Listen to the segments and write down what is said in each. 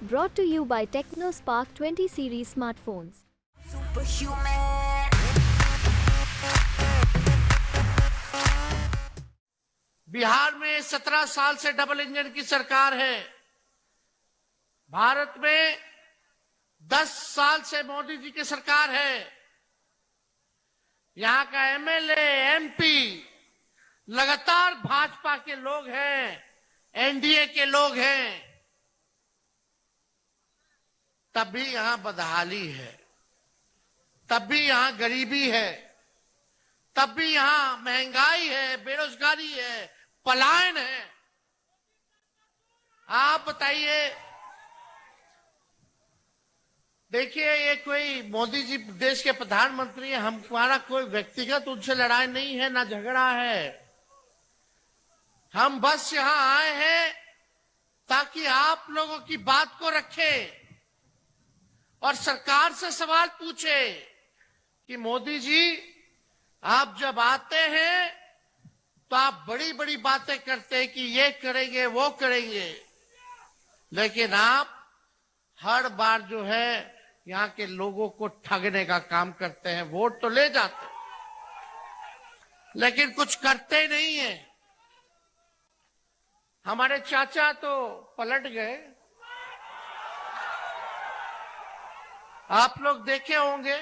Brought to you by TechnoSpark 20 series smartphones. Superhuman. Bihar में 17 साल से डबल इंजन की सरकार है। भारत में 10 साल से मोदी जी की सरकार है। यहां का एमएलए, एमपी लगातार भाजपा के लोग हैं, एनडीए के लोग हैं। तब भी यहां बदहाली है, तब भी यहां गरीबी है, तब भी यहां महंगाई है, बेरोजगारी है, पलायन है। आप बताइए, देखिए, ये कोई मोदी जी देश के प्रधानमंत्री हैं, हमारा कोई व्यक्तिगत उनसे लड़ाई नहीं है, ना झगड़ा है। हम बस यहां आए हैं ताकि आप लोगों की बात को रखें और सरकार से सवाल पूछे कि मोदी जी, आप जब आते हैं तो आप बड़ी बड़ी बातें करते हैं कि ये करेंगे, वो करेंगे, लेकिन आप हर बार जो है यहां के लोगों को ठगने का काम करते हैं। वोट तो ले जाते हैं, लेकिन कुछ करते नहीं है। हमारे चाचा तो पलट गए, आप लोग देखे होंगे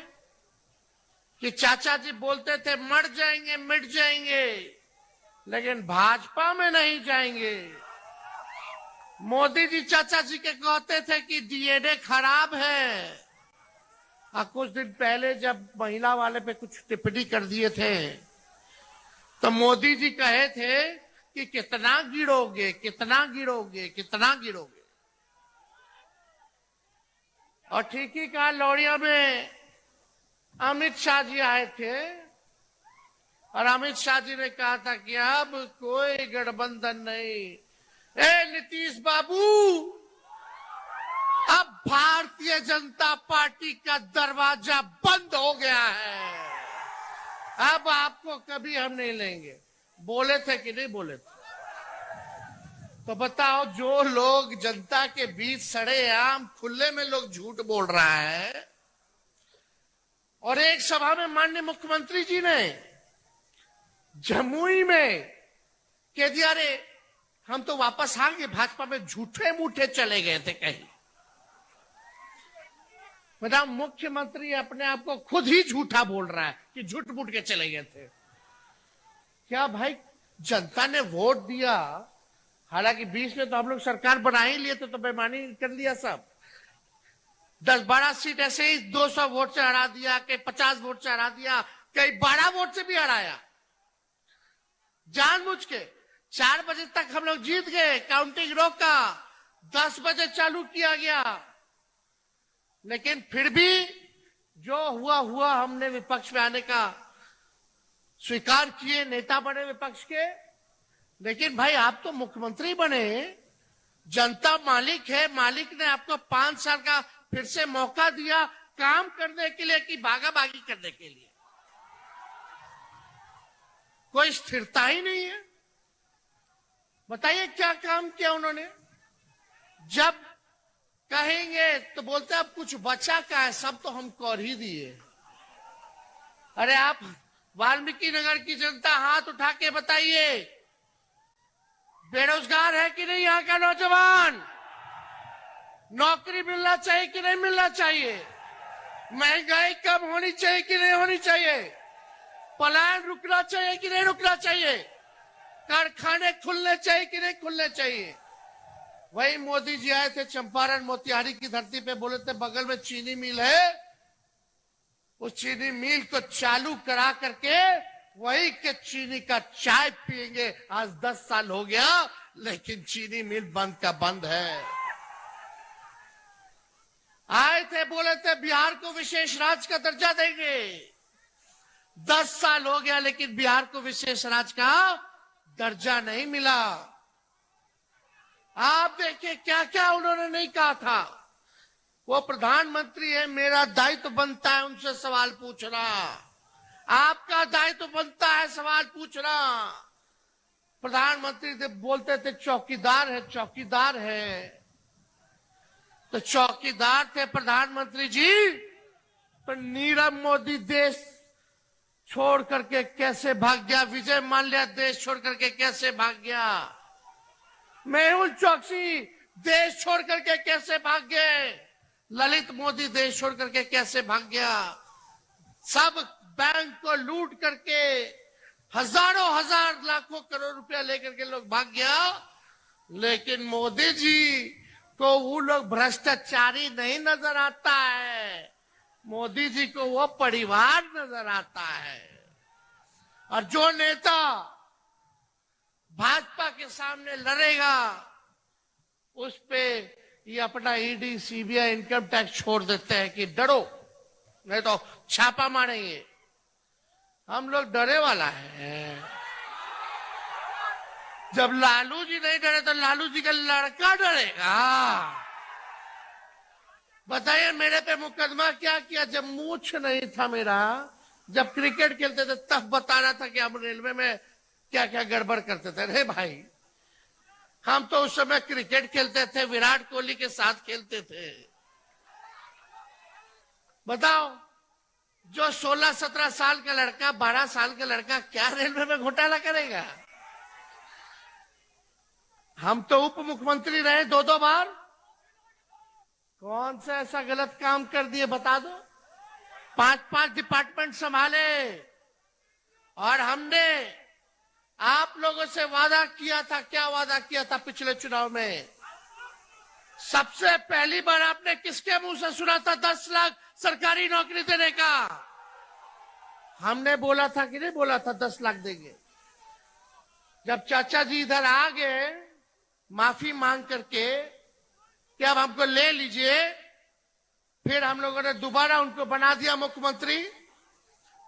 कि चाचा जी बोलते थे मर जाएंगे, मिट जाएंगे, लेकिन भाजपा में नहीं जाएंगे। मोदी जी चाचा जी के कहते थे कि डीएनए खराब है। और कुछ दिन पहले जब महिला वाले पे कुछ टिप्पणी कर दिए थे तो मोदी जी कहे थे कि कितना गिरोगे, कितना गिरोगे, कितना गिरोगे। और ठीक ही कहा, लौड़िया में अमित शाह जी आए थे और अमित शाह जी ने कहा था कि अब कोई गठबंधन नहीं। ए नीतीश बाबू, अब भारतीय जनता पार्टी का दरवाजा बंद हो गया है, अब आपको कभी हम नहीं लेंगे। बोले थे कि नहीं बोले थे? तो बताओ, जो लोग जनता के बीच सड़ेआम खुले में लोग झूठ बोल रहा है, और एक सभा में माननीय मुख्यमंत्री जी ने जमुई में कह दिया, अरे हम तो वापस आ गए भाजपा में, झूठे मूठे चले गए थे कहीं। मतलब मुख्यमंत्री अपने आप को खुद ही झूठा बोल रहा है कि झूठ मूठ के चले गए थे। क्या भाई, जनता ने वोट दिया, हालांकि 20 में तो हम लोग सरकार बना ही लिए थे, तो बेईमानी कर लिया सब। 10-12 सीट ऐसे ही 200 वोट से हरा दिया, कहीं 50 वोट से हरा दिया, कहीं 12 वोट से भी हराया जानबूझ के। 4 बजे तक हम लोग जीत गए, काउंटिंग रोका, 10 बजे चालू किया गया, लेकिन फिर भी जो हुआ हुआ, हमने विपक्ष में आने का स्वीकार किए, नेता बने विपक्ष के। लेकिन भाई, आप तो मुख्यमंत्री बने, जनता मालिक है, मालिक ने आपको 5 साल का फिर से मौका दिया काम करने के लिए कि भागाभागी करने के लिए? कोई स्थिरता ही नहीं है। बताइए क्या काम किया उन्होंने? जब कहेंगे तो बोलते अब कुछ बचा क्या है, सब तो हम कर ही दिए। अरे आप वाल्मीकि नगर की जनता हाथ उठा के बताइए, बेरोजगार है कि नहीं यहाँ का नौजवान? नौकरी मिलना चाहिए कि नहीं मिलना चाहिए? महंगाई कम होनी चाहिए कि नहीं होनी चाहिए? पलायन रुकना चाहिए कि नहीं रुकना चाहिए? कारखाने खुलने चाहिए कि नहीं खुलने चाहिए? वही मोदी जी आए थे चंपारण मोतिहारी की धरती पे, बोले थे बगल में चीनी मिल है, उस चीनी मिल को चालू करा करके वही के चीनी का चाय पिएंगे। आज 10 साल हो गया, लेकिन चीनी मिल बंद का बंद है। आए थे, बोले थे बिहार को विशेष राज्य का दर्जा देंगे। 10 साल हो गया, लेकिन बिहार को विशेष राज्य का दर्जा नहीं मिला। आप देखिए क्या क्या उन्होंने नहीं कहा था। वो प्रधानमंत्री है, मेरा दायित्व बनता है उनसे सवाल पूछना, आपका दायित्व बनता है सवाल पूछना। प्रधानमंत्री बोलते थे चौकीदार है, चौकीदार है। तो चौकीदार थे प्रधानमंत्री जी, पर नीरव मोदी देश छोड़ करके कैसे भाग गया, विजय माल्या देश छोड़ करके कैसे भाग गया, मेहुल चौकसी देश छोड़ करके कैसे भाग गए, ललित मोदी देश छोड़ करके कैसे भाग गया, सब बैंक को लूट करके हजारों हजार लाखों करोड़ रुपया लेकर के लोग भाग गया। लेकिन मोदी जी को वो लोग भ्रष्टाचारी नहीं नजर आता है, मोदी जी को वो परिवार नजर आता है। और जो नेता भाजपा के सामने लड़ेगा उस पे ये अपना ईडी सीबीआई इनकम टैक्स छोड़ देते हैं कि डरो नहीं तो छापा मारेंगे। हम लोग डरे वाला है। जब लालू जी नहीं डरे तो लालू जी का लड़का डरेगा। बताइए मेरे पे मुकदमा क्या किया जब मूछ नहीं था मेरा, जब क्रिकेट खेलते थे तब बता रहा था कि हम रेलवे में क्या क्या गड़बड़ करते थे। अरे भाई हम तो उस समय क्रिकेट खेलते थे, विराट कोहली के साथ खेलते थे। बताओ जो 16-17 साल का लड़का, 12 साल का लड़का क्या रेलवे में घोटाला करेगा। हम तो उप मुख्यमंत्री रहे 2-2 बार, कौन सा ऐसा गलत काम कर दिए बता दो। 5-5 डिपार्टमेंट संभाले और हमने आप लोगों से वादा किया था। क्या वादा किया था पिछले चुनाव में? सबसे पहली बार आपने किसके मुंह से सुना था 10 लाख सरकारी नौकरी देने का? हमने बोला था कि नहीं बोला था 10 लाख देंगे? जब चाचा जी इधर आ गए माफी मांग करके कि अब हमको ले लीजिए, फिर हम लोगों ने दोबारा उनको बना दिया मुख्यमंत्री।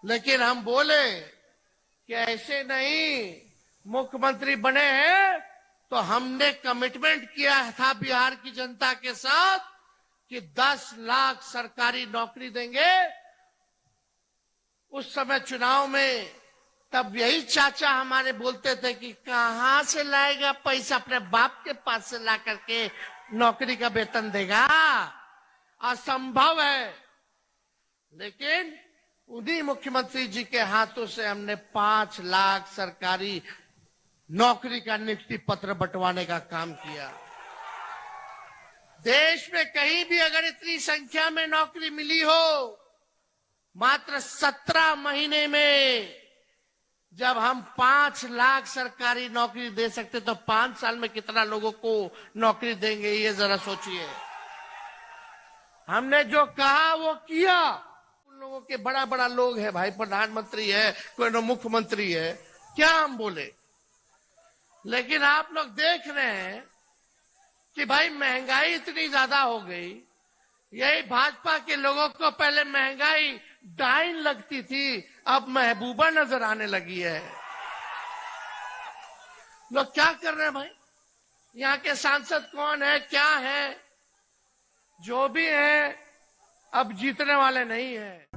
लेकिन हम बोले कि ऐसे नहीं, मुख्यमंत्री बने हैं तो हमने कमिटमेंट किया था बिहार की जनता के साथ कि 10 लाख सरकारी नौकरी देंगे। उस समय चुनाव में तब यही चाचा हमारे बोलते थे कि कहां से लाएगा पैसा, अपने बाप के पास से ला करके नौकरी का वेतन देगा, असंभव है। लेकिन उन्हीं मुख्यमंत्री जी के हाथों से हमने 5 लाख सरकारी नौकरी का नियुक्ति पत्र बंटवाने का काम किया। देश में कहीं भी अगर इतनी संख्या में नौकरी मिली हो, मात्र 17 महीने में जब हम 5 लाख सरकारी नौकरी दे सकते तो 5 साल में कितना लोगों को नौकरी देंगे, ये जरा सोचिए। हमने जो कहा वो किया। उन लोगों के बड़ा बड़ा लोग है भाई, प्रधानमंत्री है, कोई न मुख्यमंत्री है, क्या हम बोले। लेकिन आप लोग देख रहे हैं कि भाई महंगाई इतनी ज्यादा हो गई। यही भाजपा के लोगों को पहले महंगाई डाइन लगती थी, अब महबूबा नजर आने लगी है। लोग क्या कर रहे हैं भाई? यहाँ के सांसद कौन है, क्या है, जो भी है अब जीतने वाले नहीं है।